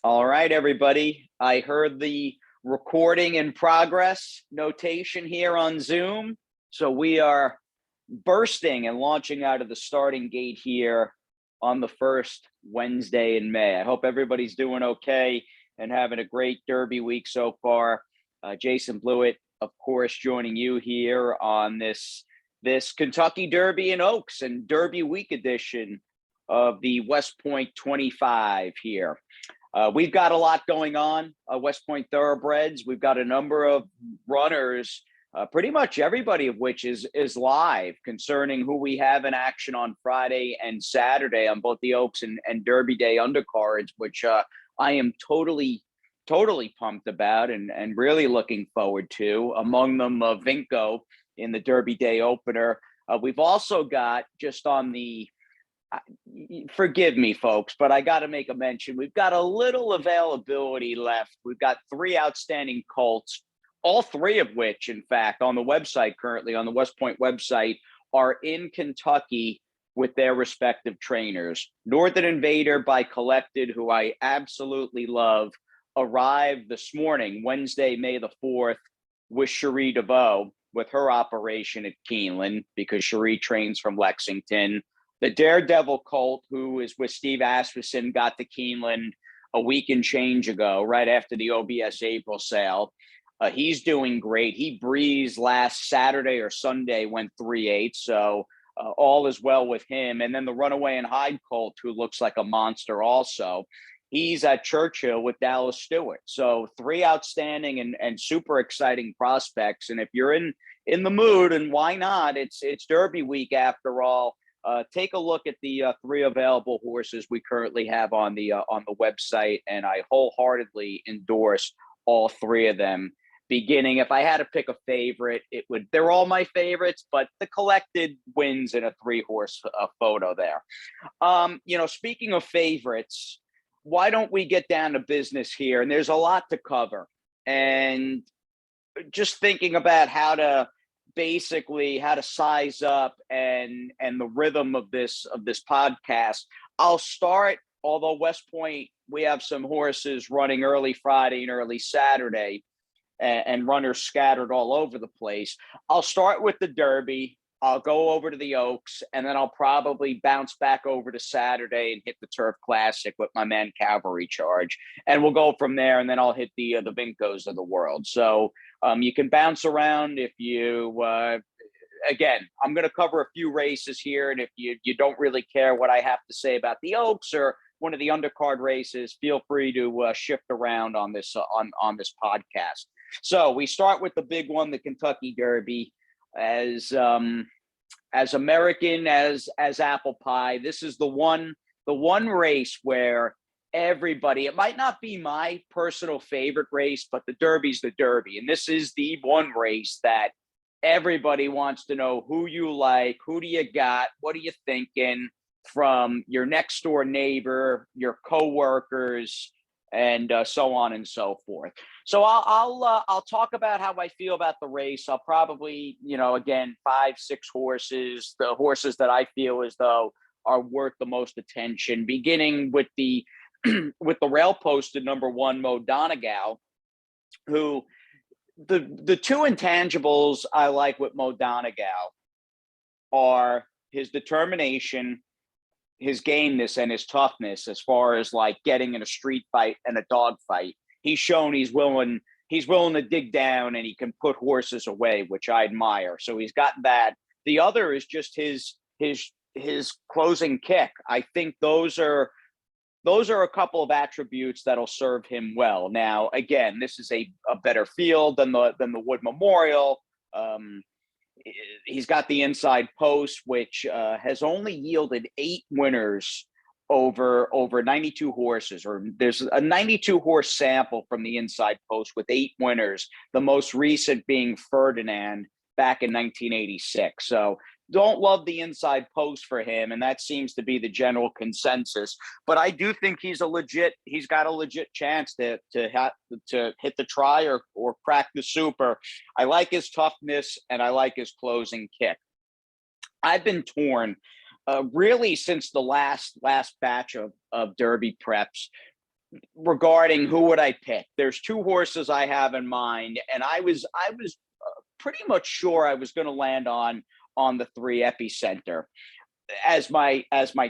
All right, everybody. I heard the recording in progress notation here on Zoom. So we are bursting and launching out of the starting gate here on the first Wednesday in May. I hope everybody's doing okay and having a great Derby week so far. Jason Blewitt, of course, joining you here on this Kentucky Derby in Oaks and Derby Week edition of the West Point 25 here. We've got a lot going on, West Point Thoroughbreds. We've got a number of runners, pretty much everybody of which is live concerning who we have in action on Friday and Saturday on both the Oaks and Derby Day undercards, which I am totally pumped about and really looking forward to. Among them, Vinco in the Derby Day opener. We've also got just on the forgive me, folks, but I got to make a mention. We've got a little availability left. We've got 3 outstanding colts, all 3 of which, in fact, on the website currently, on the West Point website, are in Kentucky with their respective trainers. Northern Invader by Collected, who I absolutely love, arrived this morning, Wednesday, May the 4th, with Cherie DeVoe with her operation at Keeneland because Cherie trains from Lexington. The Daredevil colt, who is with Steve Asmussen, got to Keeneland a week and change ago, right after the OBS April sale. He's doing great. He breezed last Saturday or Sunday, went 3/8, so all is well with him. And then the Runaway and Hide colt, who looks like a monster also. He's at Churchill with Dallas Stewart. So 3 outstanding and super exciting prospects. And if you're in the mood, and why not? It's Derby week after all. Take a look at the 3 available horses we currently have on the website, and I wholeheartedly endorse all 3 of them. Beginning, if I had to pick a favorite, they're all my favorites, but the Collected wins in a 3-horse photo there. Speaking of favorites, why don't we get down to business here? And there's a lot to cover, and just thinking about how to size up and the rhythm of this podcast. I'll start, although West Point, we have some horses running early Friday and early Saturday and runners scattered all over the place. I'll start with the Derby. I'll go over to the Oaks, and then I'll probably bounce back over to Saturday and hit the Turf Classic with my man Cavalry Charge. And we'll go from there, and then I'll hit the Vincos of the world. So you can bounce around if you, again, I'm going to cover a few races here. And if you don't really care what I have to say about the Oaks or one of the undercard races, feel free to shift around on this podcast. So we start with the big one, the Kentucky Derby. As American as apple pie, this is the one race where everybody, it might not be my personal favorite race, but the Derby's the Derby. And this is the one race that everybody wants to know who you like, who do you got, what are you thinking from your next door neighbor, your coworkers, and so on and so forth. So I'll talk about how I feel about the race. I'll probably, again, 5-6 horses, the horses that I feel as though are worth the most attention, beginning with the rail posted number 1, Mo Donegal, who the 2 intangibles I like with Mo Donegal are his determination, his gameness, and his toughness as far as like getting in a street fight and a dog fight. He's shown he's willing to dig down and he can put horses away, which I admire. So he's got that. The other is just his closing kick. I think those are a couple of attributes that'll serve him well. Now, again, this is a better field than the Wood Memorial. He's got the inside post, which has only yielded 8 winners over 92 horses, or there's a 92 horse sample from the inside post with 8 winners, the most recent being Ferdinand back in 1986. So don't love the inside post for him, and that seems to be the general consensus. But I do think he's got a legit chance to hit the try or crack the super. I like his toughness and I like his closing kick. I've been torn really since the last batch of Derby preps. regarding who would I pick. There's two horses I have in mind, and I was pretty much sure I was going to land on the 3 Epicenter as my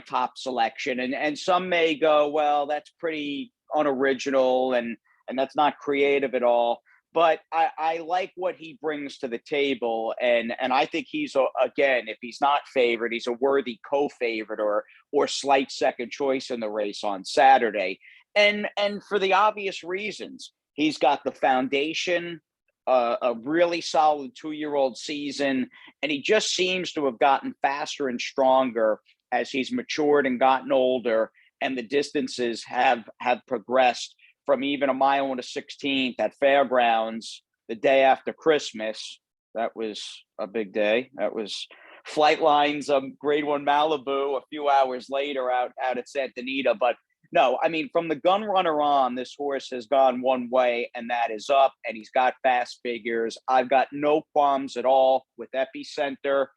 top selection. And some may go, well, that's pretty unoriginal and that's not creative at all. But I like what he brings to the table, and I think he's again, if he's not favored, he's a worthy co-favorite or slight second choice in the race on Saturday, and for the obvious reasons. He's got the foundation, a really solid 2-year-old season, and he just seems to have gotten faster and stronger as he's matured and gotten older, and the distances have progressed from even a mile and a 16th at Fairgrounds the day after Christmas. That was a big day. That was Flightline's Grade 1 Malibu a few hours later out at Santa Anita. But no, I mean, from the gun runner on, this horse has gone one way, and that is up, and he's got fast figures. I've got no qualms at all with Epicenter.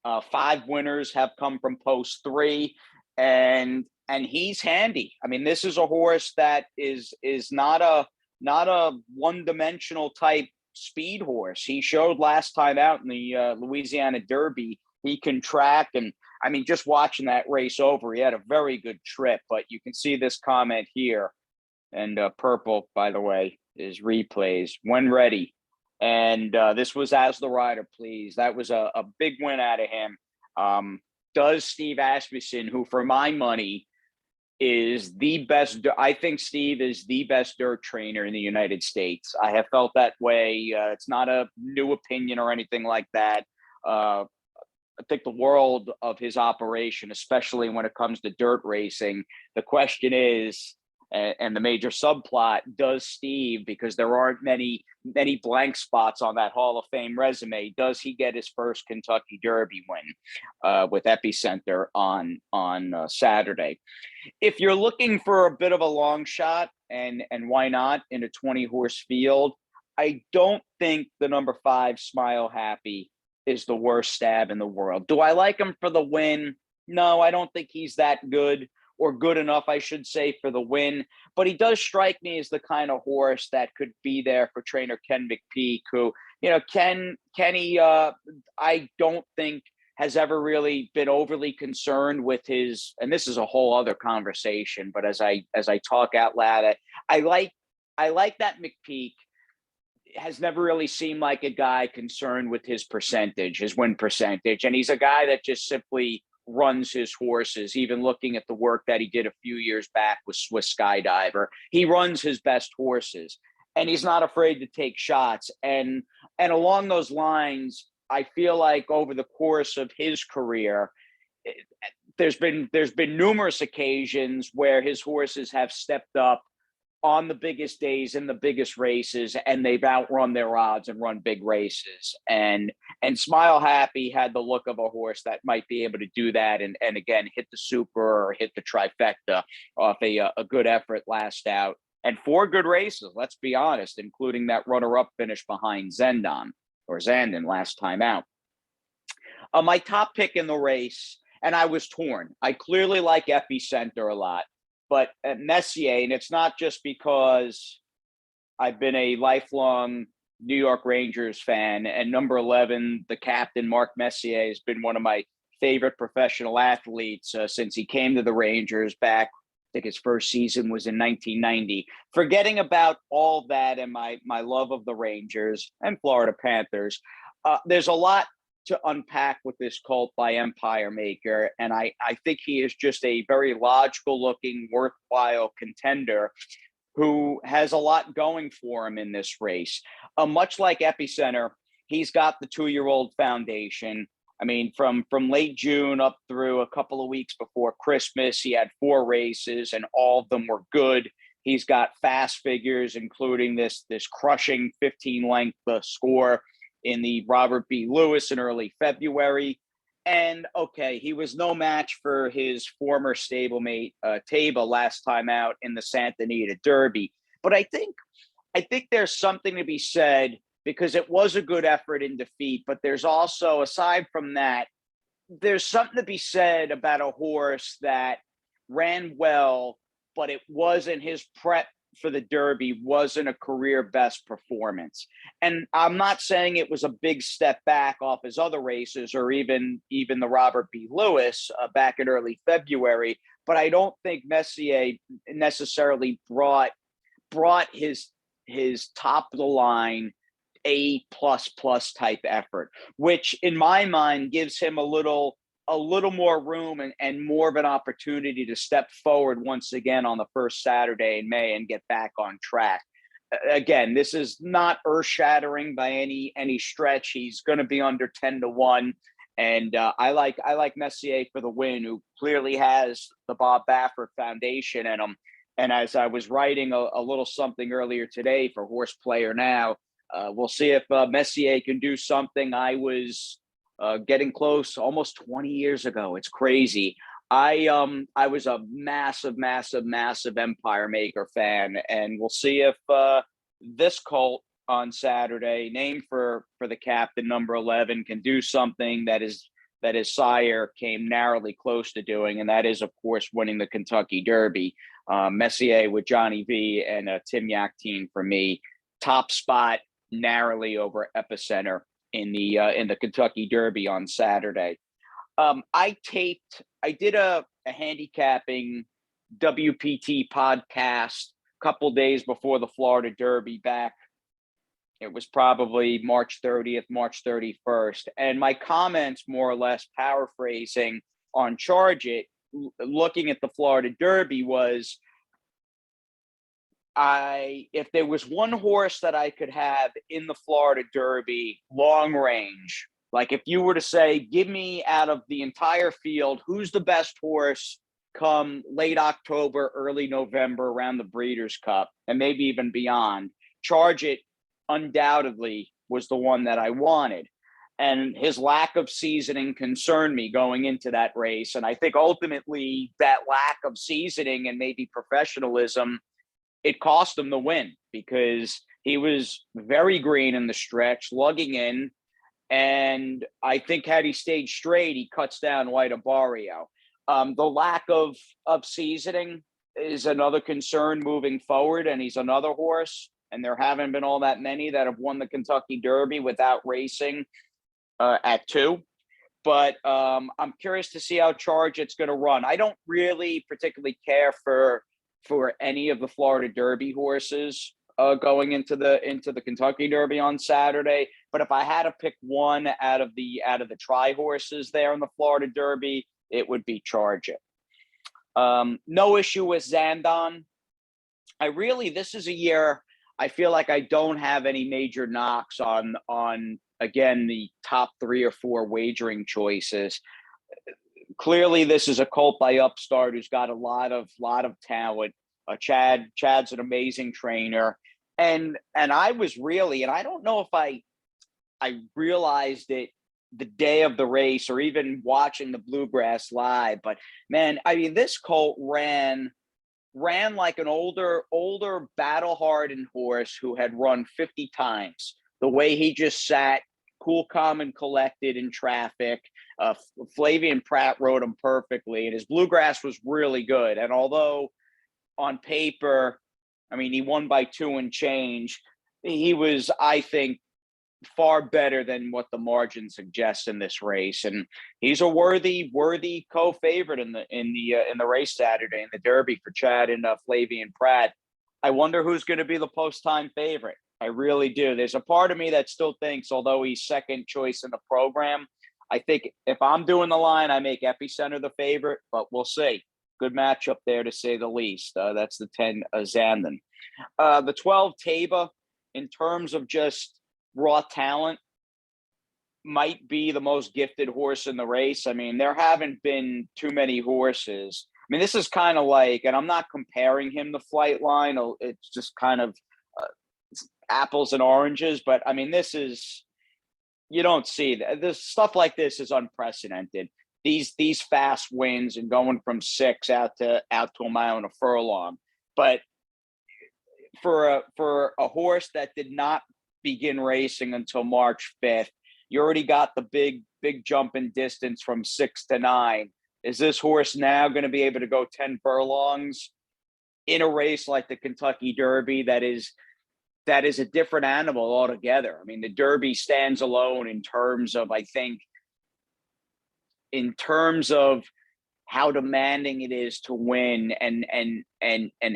5 winners have come from post 3, and he's handy. I mean, this is a horse that is not a one-dimensional type speed horse. He showed last time out in the Louisiana Derby he can track, and I mean, just watching that race over, he had a very good trip. But you can see this comment here, and purple, by the way, is replays when ready. And this was As the Rider Please. That was a big win out of him. Does Steve Asmussen, who for my money is the best, I think Steve is the best dirt trainer in the United States. I have felt that way. It's not a new opinion or anything like that. I think the world of his operation, especially when it comes to dirt racing. The question is, and the major subplot, does Steve, because there aren't many blank spots on that Hall of Fame resume, does he get his first Kentucky Derby win with Epicenter on Saturday? If you're looking for a bit of a long shot, and why not, in a 20-horse field, I don't think the number 5 Smile Happy is the worst stab in the world. Do I like him for the win? No, I don't think he's that good, or good enough, I should say, for the win. But he does strike me as the kind of horse that could be there for trainer Ken McPeak, who, Kenny, I don't think has ever really been overly concerned with his, and this is a whole other conversation, but as I talk out loud, I like that McPeak has never really seemed like a guy concerned with his win percentage. And he's a guy that just simply runs his horses. Even looking at the work that he did a few years back with Swiss Skydiver, he runs his best horses, and he's not afraid to take shots. And along those lines, I feel like over the course of his career, there's been numerous occasions where his horses have stepped up on the biggest days in the biggest races, and they've outrun their odds and run big races. And Smile Happy had the look of a horse that might be able to do that, and again, hit the super or hit the trifecta off a good effort last out. And 4 good races, let's be honest, including that runner-up finish behind Zandon last time out. My top pick in the race, and I was torn. I clearly like Epicenter a lot. But at Messier, and it's not just because I've been a lifelong New York Rangers fan, and number 11, the captain, Mark Messier, has been one of my favorite professional athletes since he came to the Rangers back. I think his first season was in 1990. Forgetting about all that and my love of the Rangers and Florida Panthers, there's a lot to unpack with this colt by Empire Maker, and I think he is just a very logical looking, worthwhile contender who has a lot going for him in this race. Much like Epicenter, he's got the 2-year-old foundation. I mean, from late June up through a couple of weeks before Christmas, he had 4 races, and all of them were good. He's got fast figures, including this crushing 15-length score in the Robert B. Lewis in early February. And okay, he was no match for his former stablemate Taba last time out in the Santa Anita Derby. But I think there's something to be said, because it was a good effort in defeat, but there's also, aside from that, there's something to be said about a horse that ran well but it wasn't his prep for the Derby wasn't a career best performance. And I'm not saying it was a big step back off his other races or even the Robert B. Lewis back in early February, but I don't think Messier necessarily brought his top of the line A plus plus type effort, which in my mind gives him a little more room and more of an opportunity to step forward once again on the first Saturday in May and get back on track. Again, this is not earth shattering by any stretch. He's going to be under 10-1. And I like Messier for the win, who clearly has the Bob Baffert Foundation in him. And as I was writing a little something earlier today for Horse Player Now, we'll see if Messier can do something. I was getting close almost 20 years ago. It's crazy. I was a massive Empire Maker fan, and we'll see if this colt on Saturday, named for the captain, number 11, can do something that his sire came narrowly close to doing, and that is, of course, winning the Kentucky Derby. Messier with Johnny V and Tim Yaktine for me. Top spot, narrowly over Epicenter in the Kentucky Derby on Saturday. I did a handicapping WPT podcast a couple days before the Florida Derby back. It was probably March 30th, March 31st. And my comments, more or less paraphrasing on Charge It, looking at the Florida Derby, was if there was one horse that I could have in the Florida Derby long range, like if you were to say, give me out of the entire field, who's the best horse come late October, early November around the Breeders' Cup, and maybe even beyond, Charge It undoubtedly was the one that I wanted. And his lack of seasoning concerned me going into that race. And I think ultimately that lack of seasoning and maybe professionalism, it cost him the win, because he was very green in the stretch, lugging in. And I think had he stayed straight, he cuts down White Abario. The lack of seasoning is another concern moving forward. And he's another horse, and there haven't been all that many that have won the Kentucky Derby without racing at 2. But I'm curious to see how Charge It's going to run. I don't really particularly care for any of the Florida Derby horses going into the Kentucky Derby on Saturday. But if I had to pick one out of the tri horses there in the Florida Derby, it would be Charge It. No issue with Zandon. This is a year I feel like I don't have any major knocks on again the top 3 or 4 wagering choices. Clearly, this is a colt by Upstart who's got a lot of talent. Chad's an amazing trainer, and I was really, and I don't know if I realized it the day of the race or even watching the Bluegrass live, but man, I mean, this colt ran like an older battle-hardened horse who had run 50 times. The way he just sat cool, calm, and collected in traffic. Flavian Pratt rode him perfectly, and his Bluegrass was really good. And although on paper, I mean, he won by 2 and change, he was, I think, far better than what the margin suggests in this race, and he's a worthy co-favorite in the race Saturday in the Derby for Chad and Flavian Pratt. I wonder who's going to be the post-time favorite. I really do. There's a part of me that still thinks, although he's second choice in the program, I think if I'm doing the line, I make Epicenter the favorite, but we'll see. Good matchup there, to say the least. That's the 10 Zandon. The 12 Taba, in terms of just raw talent, might be the most gifted horse in the race. I mean, there haven't been too many horses. I mean, this is kind of like, and I'm not comparing him to Flightline. It's just kind of apples and oranges. But I mean, you don't see that. This stuff like this is unprecedented. These fast wins and going from 6 out to a mile and a furlong. But for a horse that did not begin racing until March 5th, you already got the big jump in distance from 6 to 9. Is this horse now going to be able to go 10 furlongs? in a race like the Kentucky Derby that is a different animal altogether. I mean, the Derby stands alone in terms of, I think, in terms of how demanding it is to win, and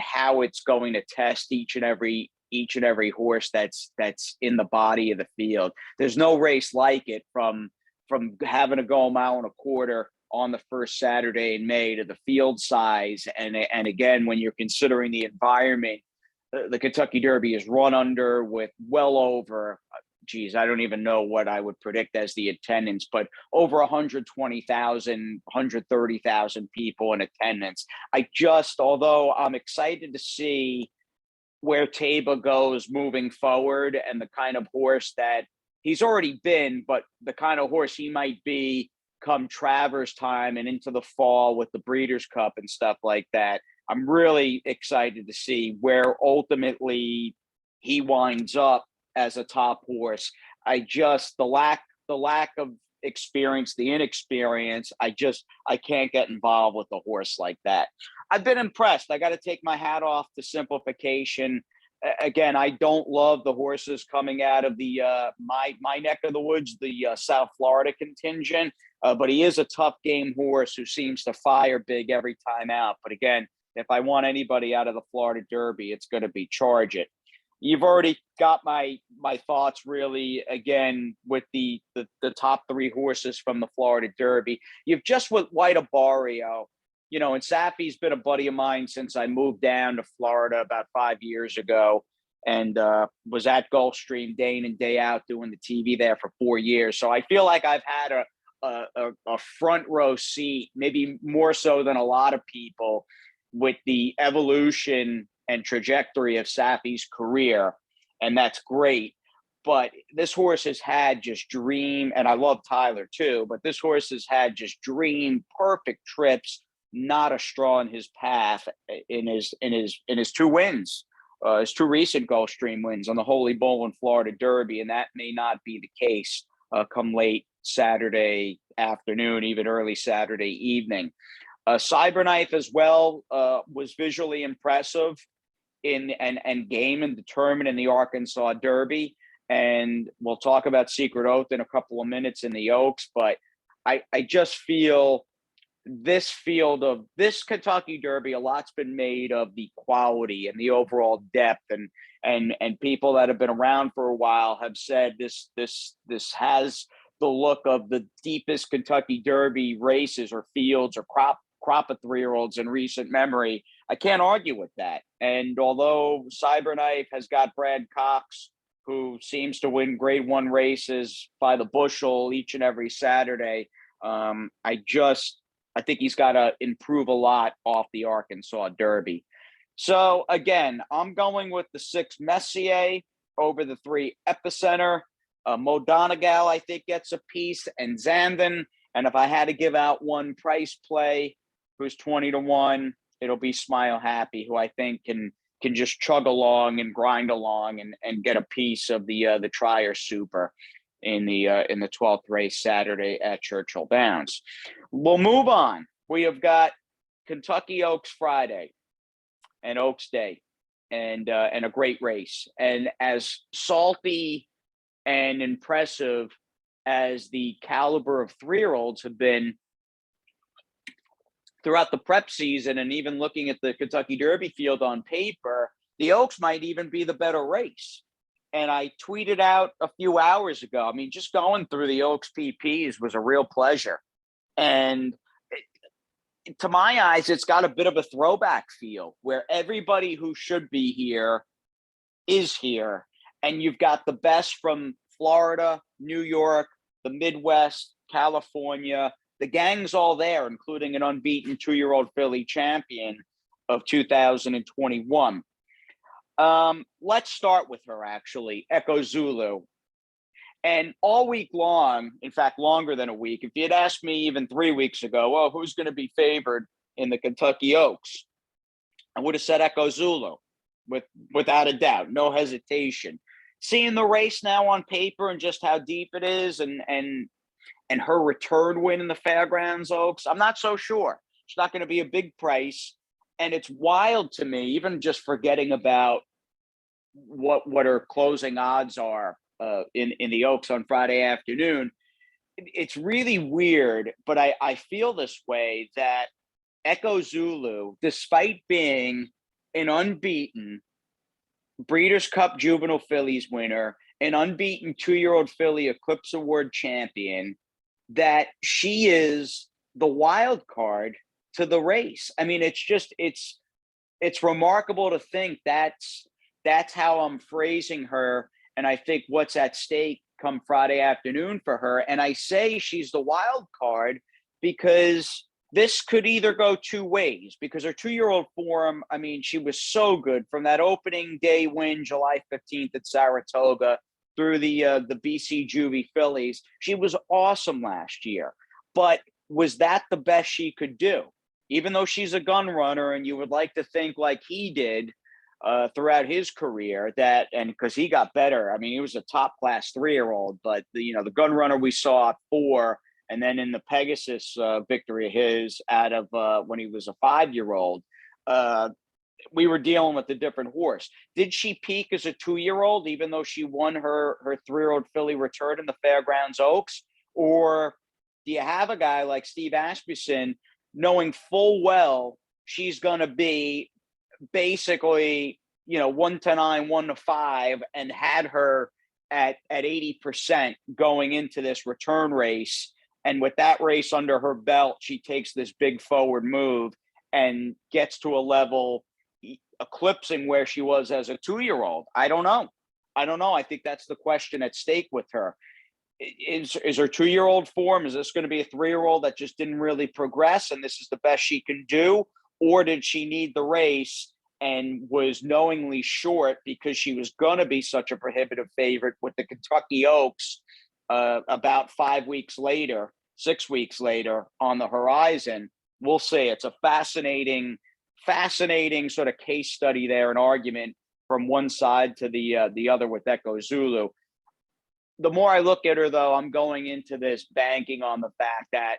how it's going to test each and every horse that's in the body of the field. There's no race like it, from having to go a mile and a quarter on the first Saturday in May to the field size. And again, when you're considering the environment, the Kentucky Derby is run under with well over, I don't even know what I would predict as the attendance, but over 120,000, 130,000 people in attendance. Although I'm excited to see where Taba goes moving forward, and the kind of horse that he's already been, but the kind of horse he might be come Travers time and into the fall with the Breeders' Cup and stuff like that. I'm really excited to see where ultimately he winds up as a top horse. The lack of experience, the inexperience, I can't get involved with a horse like that. I've been impressed. I got to take my hat off to Simplification. Again, I don't love the horses coming out of the my neck of the woods, the South Florida contingent, but he is a tough game horse who seems to fire big every time out. But again, if I want anybody out of the Florida Derby, it's going to be Charge It. You've already got my thoughts, really, again, with the top three horses from the Florida Derby. You've just with White Barrio, and Safi's been a buddy of mine since I moved down to Florida about 5 years ago, and was at Gulfstream day in and day out doing the TV there for 4 years. So I feel like I've had a front row seat, maybe more so than a lot of people, with the evolution and trajectory of Safi's career, and that's great. But this horse has had just dream, and I love Tyler too, but this horse has had just dream perfect trips, not a straw in his path in his two wins, his two recent Gulfstream wins on the Holy Bull and Florida Derby, and that may not be the case come late Saturday afternoon, even early Saturday evening. Cyberknife as well was visually impressive and game and determined in the Arkansas Derby. And we'll talk about Secret Oath in a couple of minutes in the Oaks. But I just feel this Kentucky Derby, a lot's been made of the quality and the overall depth, and people that have been around for a while have said this has the look of the deepest Kentucky Derby races or fields or crop of 3-year-olds in recent memory. I can't argue with that. And although Cyberknife has got Brad Cox, who seems to win Grade 1 races by the bushel each and every Saturday, I think he's got to improve a lot off the Arkansas Derby. So again, I'm going with the 6 Messier over the 3 Epicenter. Mo Donegal, I think, gets a piece, and Zandon. And if I had to give out one price play, who's 20-1, it'll be Smile Happy, who I think can just chug along and grind along and get a piece of the Trier Super in the 12th race Saturday at Churchill Downs. We'll move on. We have got Kentucky Oaks Friday and Oaks Day, and a great race. And as salty and impressive as the caliber of 3-year-olds have been throughout the prep season, and even looking at the Kentucky Derby field on paper, the Oaks might even be the better race. And I tweeted out a few hours ago, I mean, just going through the Oaks PPs was a real pleasure. And to my eyes, it's got a bit of a throwback feel where everybody who should be here is here. And you've got the best from Florida, New York, the Midwest, California. The gang's all there, including an unbeaten 2-year-old filly champion of 2021. Let's start with her, actually, Echo Zulu. And all week long, in fact, longer than a week, if you had asked me even 3 weeks ago, well, who's going to be favored in the Kentucky Oaks, I would have said Echo Zulu, without a doubt, no hesitation. Seeing the race now on paper and just how deep it is, and her return win in the Fairgrounds Oaks, I'm not so sure. It's not going to be a big price. And it's wild to me, even just forgetting about what her closing odds are in the Oaks on Friday afternoon. It's really weird, but I feel this way that Echo Zulu, despite being an unbeaten Breeders' Cup Juvenile Fillies winner, an unbeaten 2-year-old filly Eclipse Award champion, that she is the wild card to the race. I mean, it's remarkable to think that's how I'm phrasing her. And I think what's at stake come Friday afternoon for her. And I say she's the wild card because this could either go two ways, because her 2-year-old form, I mean, she was so good from that opening day win July 15th at Saratoga through the BC Juvie Fillies. She was awesome last year. But was that the best she could do? Even though she's a gun runner, and you would like to think like he did throughout his career, that, and because he got better. I mean, he was a top class 3-year-old, but the gun runner we saw at 4, and then in the Pegasus victory of his out of when he was a 5-year-old, we were dealing with a different horse. Did she peak as a 2-year-old, even though she won her 3-year-old filly return in the Fairgrounds Oaks? Or do you have a guy like Steve Asmussen knowing full well she's going to be basically, 1-9, 1-5, and had her at 80% going into this return race? And with that race under her belt, she takes this big forward move and gets to a level eclipsing where she was as a 2-year-old. I don't know. I think that's the question at stake with her. Is her 2-year-old form, is this going to be a 3-year-old that just didn't really progress and this is the best she can do? Or did she need the race and was knowingly short because she was going to be such a prohibitive favorite with the Kentucky Oaks about 6 weeks later on the horizon? We'll see. It's a fascinating sort of case study there, an argument from one side to the other with Echo Zulu. The more I look at her, though, I'm going into this banking on the fact that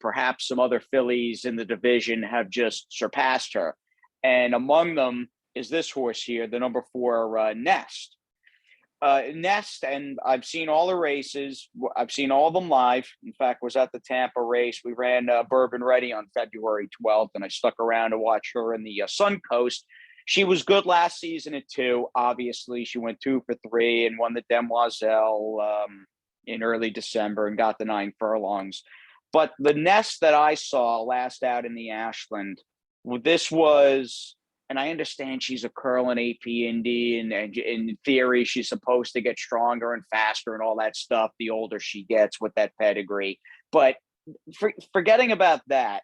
perhaps some other fillies in the division have just surpassed her. And among them is this horse here, the number 4, Nest. Nest, and I've seen all the races. I've seen all of them live. In fact, was at the Tampa race. We ran Bourbon Ready on February 12th, and I stuck around to watch her in the Suncoast. She was good last season at 2. Obviously, she went 2 for 3 and won the Demoiselle in early December and got the 9 furlongs. But the Nest that I saw last out in the Ashland, this was, and I understand she's a curl and AP Indy, and in theory, she's supposed to get stronger and faster and all that stuff the older she gets with that pedigree. But forgetting about that,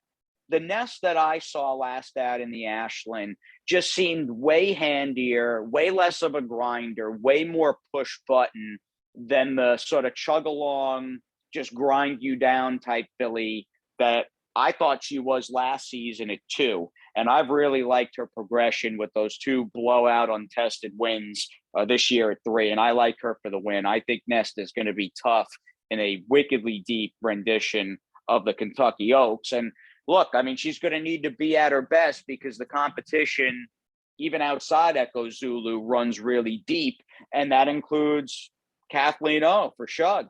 the Nest that I saw last out in the Ashland just seemed way handier, way less of a grinder, way more push button than the sort of chug along, just grind you down type filly that I thought she was last season at 2. And I've really liked her progression with those 2 blowout untested wins this year at 3. And I like her for the win. I think Nest is going to be tough in a wickedly deep rendition of the Kentucky Oaks. And look, I mean, she's going to need to be at her best because the competition, even outside Echo Zulu, runs really deep. And that includes Kathleen O for Shug,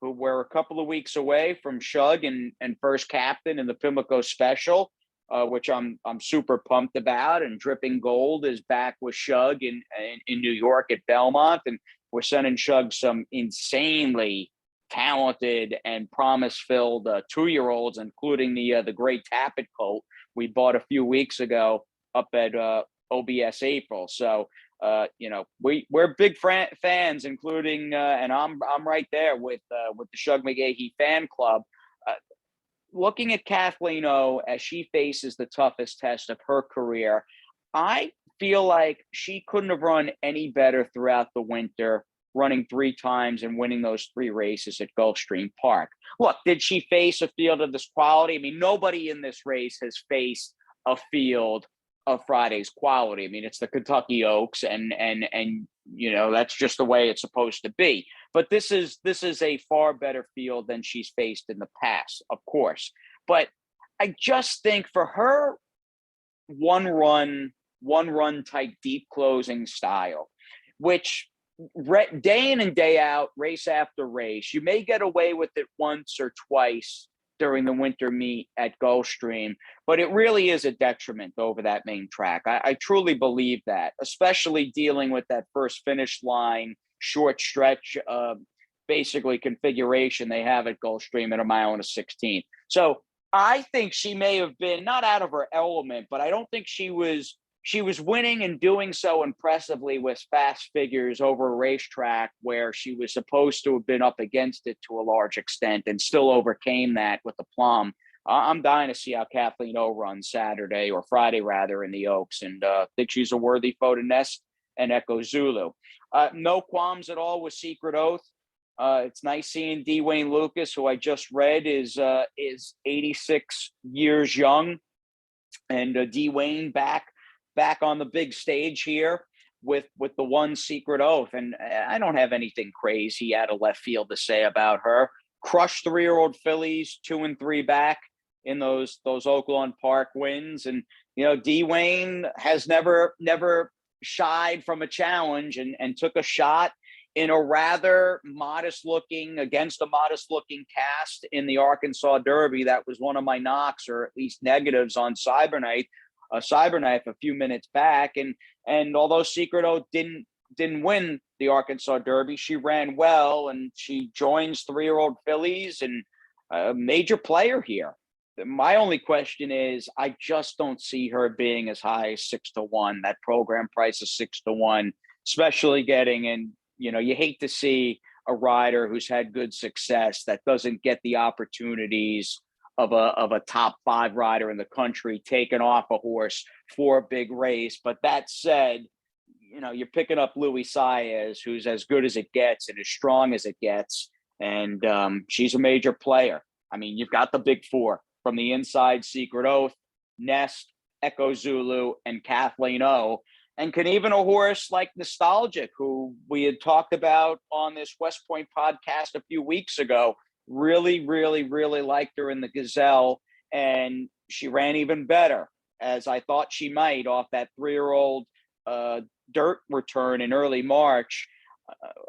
who we're a couple of weeks away from Shug and first captain in the Pimlico Special, which I'm super pumped about. And Dripping Gold is back with Shug in New York at Belmont. And we're sending Shug some insanely talented and promise-filled 2-year-olds, including the great Tappet colt we bought a few weeks ago up at OBS April. So we're big fans, including and I'm right there with the Shug McGahee fan club. Looking at Kathleen O as she faces the toughest test of her career, I feel like she couldn't have run any better throughout the winter, running 3 times and winning those 3 races at Gulfstream Park. Look, did she face a field of this quality? I mean, nobody in this race has faced a field of Friday's quality. I mean, it's the Kentucky Oaks, and that's just the way it's supposed to be. But this is a far better field than she's faced in the past, of course. But I just think for her one run type deep closing style, which day in and day out, race after race, you may get away with it once or twice during the winter meet at Gulfstream, but it really is a detriment over that main track. I truly believe that, especially dealing with that first finish line, short stretch, basically configuration they have at Gulfstream at a mile and a 16th. So I think she may have been not out of her element, but I don't think she was winning and doing so impressively with fast figures over a racetrack where she was supposed to have been up against it to a large extent and still overcame that with aplomb. I'm dying to see how Kathleen O runs Saturday or Friday rather in the Oaks, and think she's a worthy foe to Nest and Echo Zulu. No qualms at all with Secret Oath. It's nice seeing D. Wayne Lucas, who I just read is 86 years young, and D. Wayne back on the big stage here with the one Secret Oath. And I don't have anything crazy out of left field to say about her. Crushed 3-year-old fillies 2 and 3 back in those Oaklawn Park wins. And, D. Wayne has never shied from a challenge and took a shot in a rather against a modest looking cast in the Arkansas Derby. That was one of my knocks, or at least negatives, on Cyberknife a few minutes back. And although Secret Oath didn't win the Arkansas Derby, she ran well, and she joins 3-year-old fillies and a major player here. My only question is, I just don't see her being as high as 6-1. That program price is 6-1, especially getting in. You hate to see a rider who's had good success that doesn't get the opportunities of a top 5 rider in the country taken off a horse for a big race. But that said, you're picking up Louis Saez, who's as good as it gets and as strong as it gets. And she's a major player. I mean, you've got the big 4 from the inside: Secret Oath, Nest, Echo Zulu, and Kathleen O. And can even a horse like Nostalgic, who we had talked about on this West Point podcast a few weeks ago, really, really, really liked her in the Gazelle, and she ran even better, as I thought she might, off that 3-year-old dirt return in early March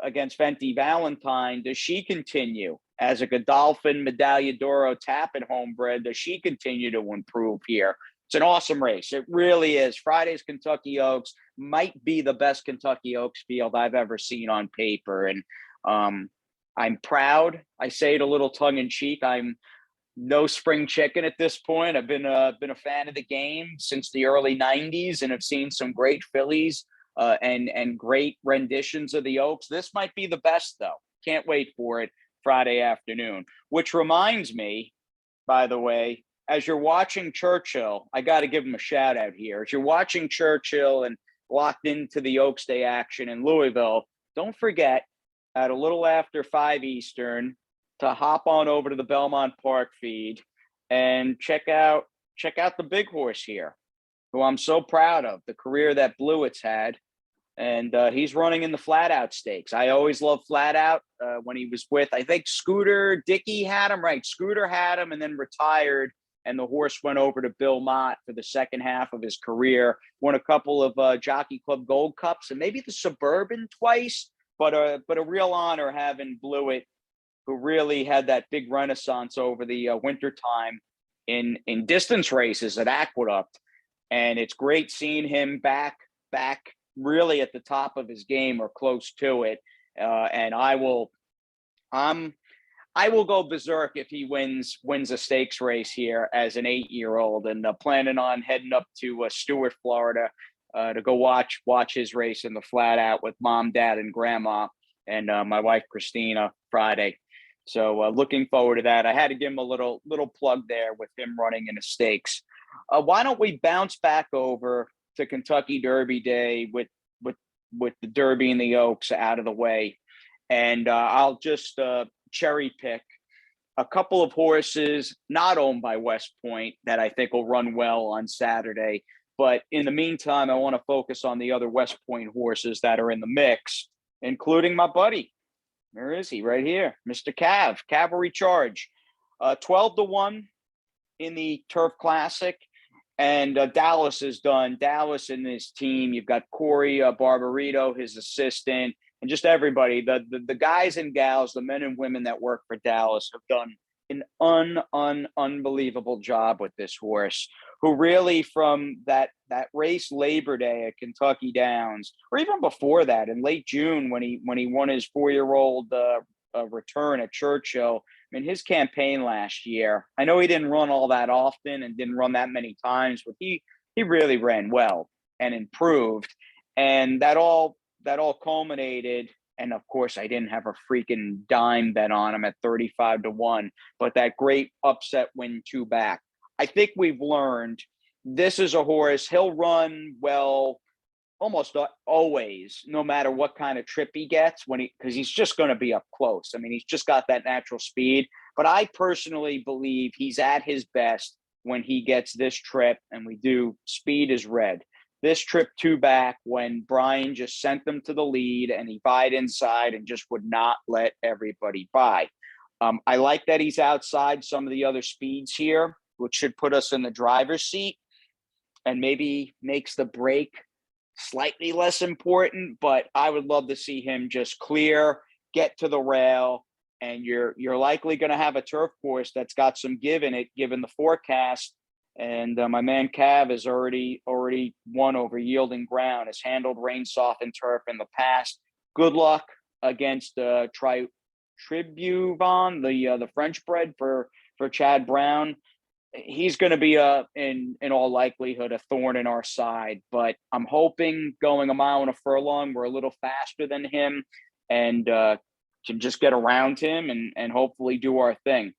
against Fenty Valentine. Does she continue as a Godolphin Medaglia d'Oro Tappan homebred? Does she continue to improve here? It's an awesome race. It really is. Friday's Kentucky Oaks might be the best Kentucky Oaks field I've ever seen on paper. And I'm proud. I say it a little tongue in cheek. I'm no spring chicken at this point. I've been a fan of the game since the early 90s, and have seen some great fillies and great renditions of the Oaks. This might be the best, though. Can't wait for it Friday afternoon. Which reminds me, by the way, as you're watching Churchill, I got to give him a shout out here. As you're watching Churchill and locked into the Oaks Day action in Louisville, don't forget at a little after 5 Eastern to hop on over to the Belmont Park feed and check out the big horse here, who I'm so proud of, the career that Blewitt's had. And he's running in the Flat Out Stakes. I always loved Flat Out when he was with, I think, Scooter Dickey had him, right? Scooter had him and then retired. And the horse went over to Bill Mott for the second half of his career. Won a couple of Jockey Club Gold Cups and maybe the Suburban twice. But a real honor having Blewitt, who really had that big renaissance over the winter time in distance races at Aqueduct. And it's great seeing him back really at the top of his game or close to it. And I will go berserk if he wins a stakes race here as an 8-year-old, and planning on heading up to Stewart, Florida, to go watch his race in the Flat Out with Mom, Dad, and Grandma, and my wife Christina Friday. So looking forward to that. I had to give him a little plug there with him running in a stakes. Why don't we bounce back over to Kentucky Derby Day with the Derby and the Oaks out of the way, and I'll just cherry pick a couple of horses not owned by West Point that I think will run well on Saturday. But in the meantime, I want to focus on the other West Point horses that are in the mix, including my buddy. Where is he? Right here, Mr. Cavalry Charge, 12-1 in the Turf Classic. And Dallas and his team. You've got Corey Barbarito, his assistant, and just everybody. The guys and gals, the men and women that work for Dallas have done an unbelievable job with this horse, who really from that race Labor Day at Kentucky Downs, or even before that in late June when he won his 4-year-old return at Churchill. I mean, his campaign last year, I know he didn't run all that often and didn't run that many times, but he really ran well and improved. And that all culminated. And of course, I didn't have a freaking dime bet on him at 35-1, but that great upset win 2 back. I think we've learned this is a horse. He'll run well almost always, no matter what kind of trip he gets, because he's just going to be up close. I mean, he's just got that natural speed. But I personally believe he's at his best when he gets this trip, and we do speed is red. This trip 2 back when Brian just sent them to the lead and he buyed inside and just would not let everybody buy. I like that he's outside some of the other speeds here, which should put us in the driver's seat and maybe makes the break slightly less important. But I would love to see him just clear, get to the rail, and you're likely going to have a turf course that's got some give in it, given the forecast. And my man Cav has already won over yielding ground, has handled rain softened turf in the past. Good luck against Tribuvon, the French bred for Chad Brown. He's going to be in all likelihood a thorn in our side, but I'm hoping going a mile and a furlong, we're a little faster than him and can just get around him and hopefully do our thing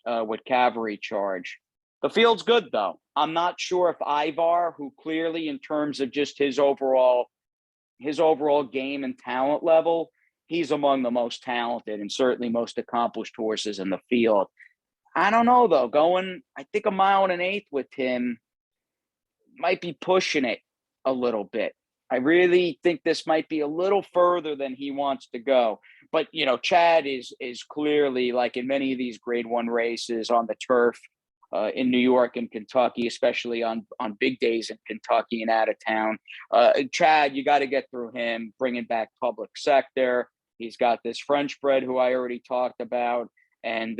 with cavalry charge. The field's good though. I'm not sure if Ivar, who clearly in terms of just his overall game and talent level, he's among the most talented and certainly most accomplished horses in the field. I don't know though. Going, I think 1 1/8 miles with him might be pushing it a little bit. I really think this might be a little further than he wants to go. But Chad is clearly, like in many of these Grade 1 races on the turf in New York and Kentucky, especially on big days in Kentucky and out of town. Chad, you got to get through him, bringing back public sector. He's got this French bred who I already talked about, and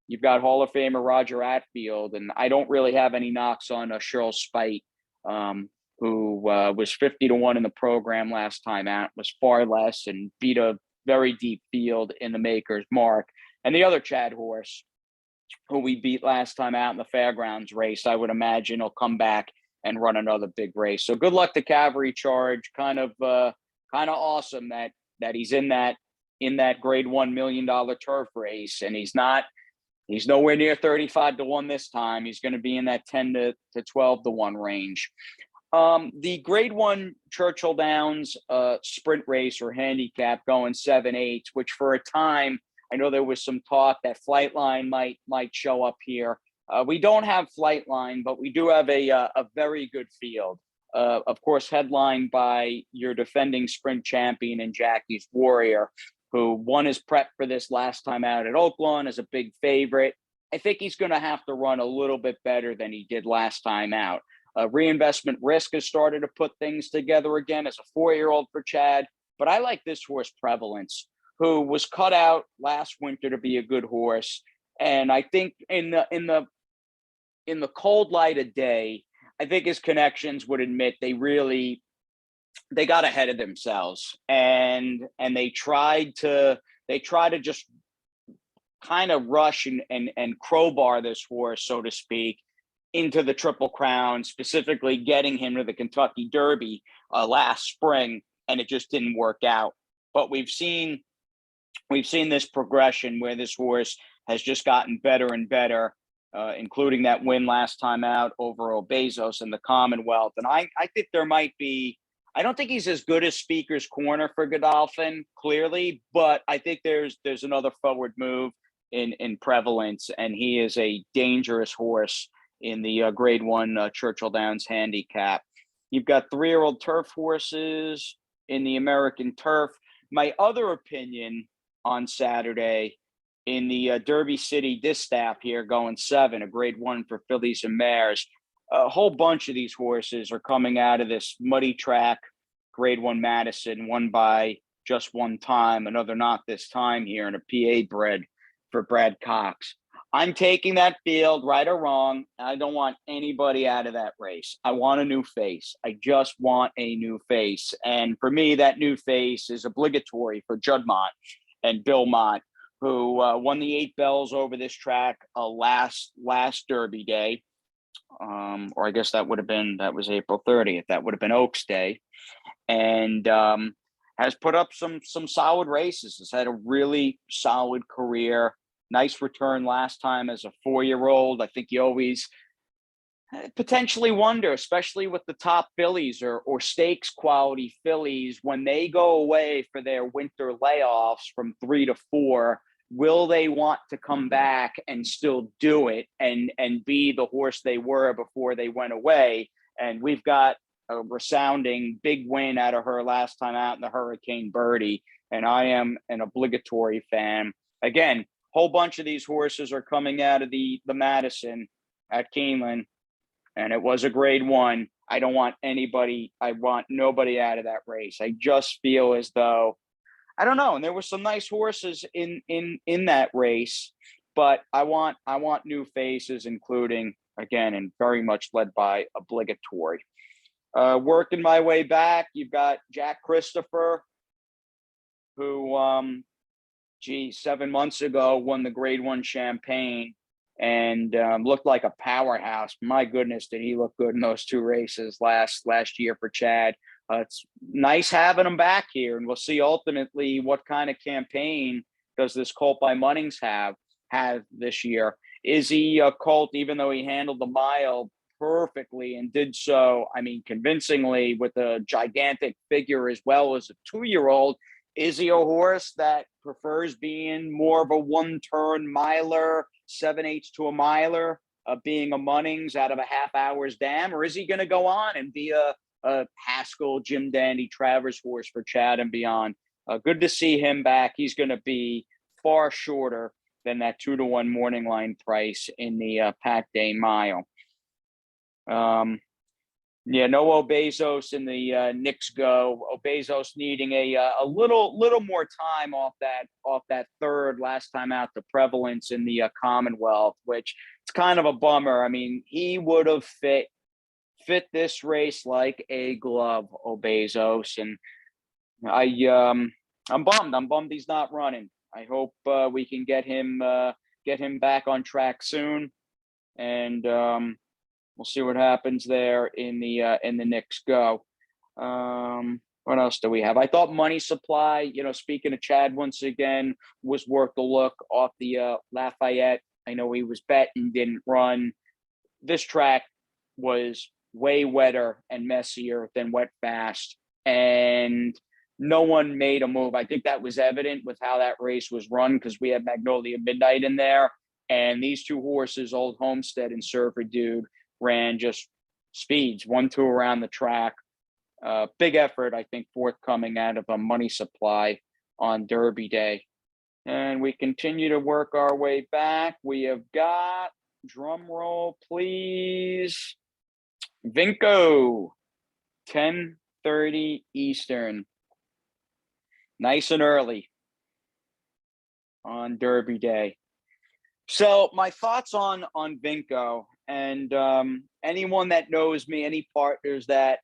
you've got Hall of Famer Roger Atfield, and I don't really have any knocks on Cheryl Spite, who was 50-1 in the program last time out, was far less, and beat a very deep field in the Maker's Mark. And the other Chad horse, who we beat last time out in the Fairgrounds race, I would imagine he'll come back and run another big race. So good luck to Cavalry Charge. Kind of awesome that he's in that Grade 1 $1 million turf race, and he's nowhere near 35-1 this time. He's going to be in that 10 to 12-1 range. The Grade 1 Churchill Downs sprint race or handicap going 7/8, which for a time, I know there was some talk that Flightline might show up here. We don't have Flightline, but we do have a very good field. Of course, headlined by your defending sprint champion and Jackie's Warrior, who won his prep for this last time out at Oaklawn as a big favorite. I think he's going to have to run a little bit better than he did last time out. Reinvestment Risk has started to put things together again as a 4-year-old for Chad. But I like this horse Prevalence, who was cut out last winter to be a good horse. And I think in the cold light of day, I think his connections would admit they got ahead of themselves and they tried to just kind of rush and crowbar this horse, so to speak, into the Triple Crown, specifically getting him to the Kentucky Derby last spring, and it just didn't work out. But we've seen this progression where this horse has just gotten better and better, including that win last time out over Obezos in the Commonwealth. And I think there might be, I don't think he's as good as Speaker's Corner for Godolphin, clearly, but I think there's another forward move in Prevalence, and he is a dangerous horse in the Grade 1 Churchill Downs handicap. You've got 3-year-old turf horses in the American Turf. My other opinion on Saturday in the Derby City Distaff here going 7, a Grade 1 for fillies and mares. a whole bunch of these horses are coming out of this muddy track, Grade 1 Madison, won by just one time, another not this time here in a PA bred for Brad Cox. I'm taking that field, right or wrong. I don't want anybody out of that race. I want a new face. I just want a new face. And for me, that new face is obligatory for Juddmonte and Bill Mott, who won the 8 bells over this track last Derby day. Or I guess that was April 30th. That would have been Oaks Day. And has put up some solid races. Has had a really solid career. Nice return last time as a 4-year-old. I think you always potentially wonder, especially with the top fillies or stakes quality fillies, when they go away for their winter layoffs from 3 to 4, will they want to come back and still do it and be the horse they were before they went away? And we've got a resounding big win out of her last time out in the Hurricane Birdie. And I am an obligatory fan. Again, whole bunch of these horses are coming out of the Madison at Keeneland, and it was a Grade 1. I want nobody out of that race. I just feel as though, I don't know. And there were some nice horses in that race, but I want new faces, including, again, and very much led by obligatory. Working my way back, you've got Jack Christopher, who, 7 months ago won the Grade 1 Champagne and looked like a powerhouse. My goodness, did he look good in those 2 races last year for Chad. It's nice having him back here, and we'll see ultimately what kind of campaign does this colt by Munnings have this year. Is he a colt, even though he handled the mile perfectly and did so, I mean, convincingly, with a gigantic figure as well as a 2-year-old? Is he a horse that prefers being more of a one-turn miler, 7/8 to a miler, being a Munnings out of a half hour's dam? Or is he going to go on and be a Haskell, Jim Dandy, Travers horse for Chad and beyond? Good to see him back. He's going to be far shorter than that 2-to-1 morning line price in the Pack Day Mile. No Obezos in the Knicks Go. Obezos needing a little more time off that third last time out, the prevalence in the Commonwealth, which it's kind of a bummer. I mean, he would have fit this race like a glove, Obezos, and I'm bummed. I'm bummed he's not running. I hope we can get him back on track soon, and we'll see what happens there in the Knicks Go. What else do we have? I thought Money Supply, speaking of Chad once again, was worth a look off the Lafayette. I know he was bet and didn't run. This track was way wetter and messier than Wet Fast, and no one made a move. I think that was evident with how that race was run, because we had Magnolia Midnight in there, and these 2 horses, Old Homestead and Surfer Dude, ran just speeds, 1-2 around the track. Big effort, I think, forthcoming out of a Money Supply on Derby Day. And we continue to work our way back. We have got, drum roll, please, Vinco, 10:30 Eastern. Nice and early on Derby Day. So my thoughts on Vinco, and anyone that knows me, any partners that